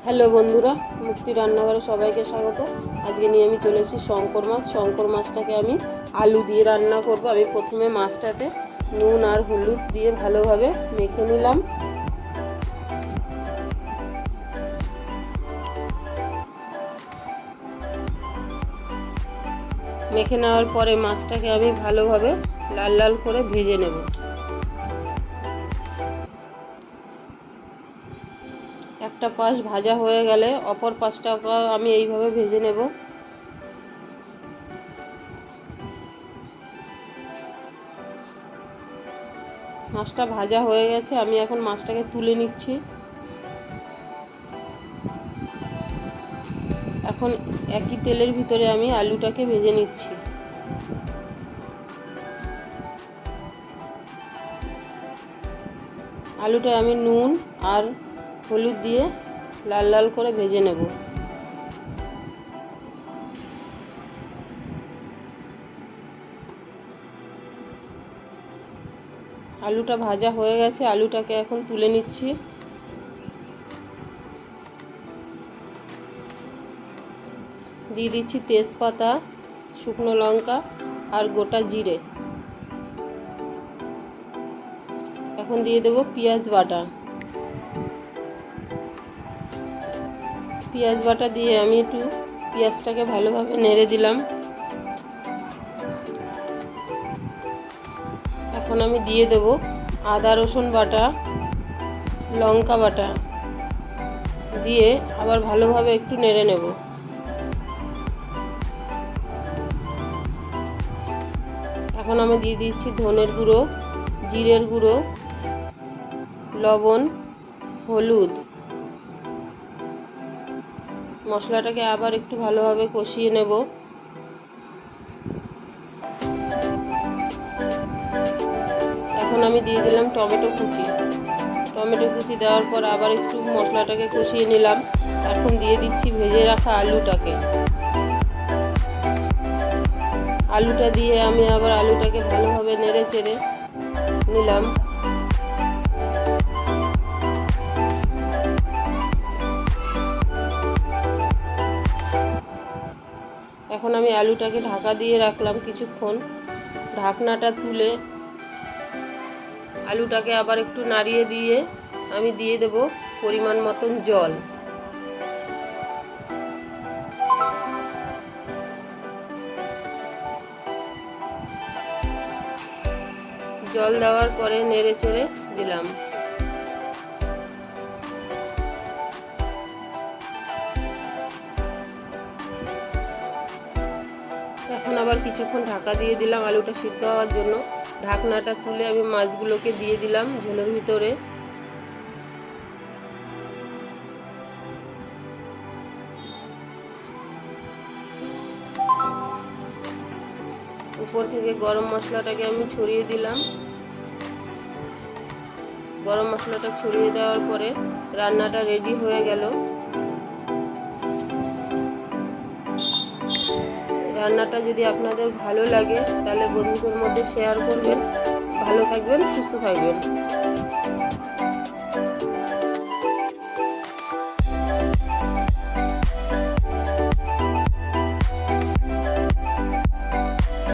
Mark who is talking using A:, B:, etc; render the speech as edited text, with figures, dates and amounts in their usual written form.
A: Hello বন্ধুরা, মুক্তি রান্নাঘরে সবাইকে স্বাগত। আজকে নিয়ে আমি চলে এসেছি শঙ্কর মাছটাকে আমি আলু দিয়ে রান্না করব। আমি প্রথমে মাছটাতে নুন আর হলুদ দিয়ে ভালোভাবে মেখে নিলাম। মেখে নেওয়ার পরে মাছটাকে আমি ভালোভাবে লাল লাল করে ভেজে নেব। একটা পাশ ভাজা হয়ে গেলে অপর পাশটাকে আমি এইভাবে ভেজে নেব। মাছটা ভাজা হয়ে গেছে, আমি এখন মাছটাকে তুলে নিচ্ছি। এখন একই তেলের ভিতরে আমি আলুটাকে ভেজে নিচ্ছি। আলুটা আমি নুন আর হলুদ দিয়ে লাল লাল করে ভেজে নেব। আলুটা ভাজা হয়ে গেছে, আলুটাকে এখন তুলে নিচ্ছি। দিয়ে দিচ্ছি তেজপাতা, শুকনো লঙ্কা আর গোটা জিরে। এখন দিয়ে দেব পেঁয়াজ বাটা। পেঁয়াজ বাটা দিয়ে আমি একটু পেঁয়াজটাকে ভালোভাবে নেড়ে দিলাম। এখন আমি দিয়ে দেব আদা রসুন বাটা, লঙ্কা বাটা দিয়ে আবার ভালোভাবে একটু নেড়ে নেব। এখন আমি দিয়ে দিচ্ছি ধনের গুঁড়ো, জিরের গুঁড়ো, লবণ, হলুদ। মশলাটাকে আবার একটু ভালোভাবে কষিয়ে নেব। এখন আমি দিয়ে দিলাম টমেটো কুচি। টমেটো কুচি দেওয়ার পর আবার একটু মশলাটাকে কষিয়ে নিলাম। এখন দিয়ে দিচ্ছি ভেজে রাখা আলুটাকে। আলুটা দিয়ে আমি আবার আলুটাকে ভালোভাবে নেড়ে চেড়ে নিলাম। এখন আমি আলুটাকে ঢাকা দিয়ে রাখলাম কিছুক্ষণ। ঢাকনাটা তুলে আলুটাকে আবার একটু নাড়িয়ে দিয়ে আমি দিয়ে দেব পরিমাণ মতন জল। জল দেওয়ার পরে নেড়ে চেড়ে দিলাম। এখন আবার কিছুক্ষণ ঢাকা দিয়ে দিলাম আলুটা সিদ্ধ হওয়ার জন্য। ঢাকনাটা তুলে আমি মাছগুলোকে দিয়ে দিলাম ঝোলের ভিতরে। উপর থেকে গরম মশলাটাকে আমি ছড়িয়ে দিলাম। গরম মশলাটা ছড়িয়ে দেওয়ার পরে রান্নাটা রেডি হয়ে গেল। রান্নাটা যদি আপনাদের ভালো লাগে তাহলে বন্ধুদের মধ্যে শেয়ার করবেন। ভালো থাকবেন, সুস্থ থাকবেন।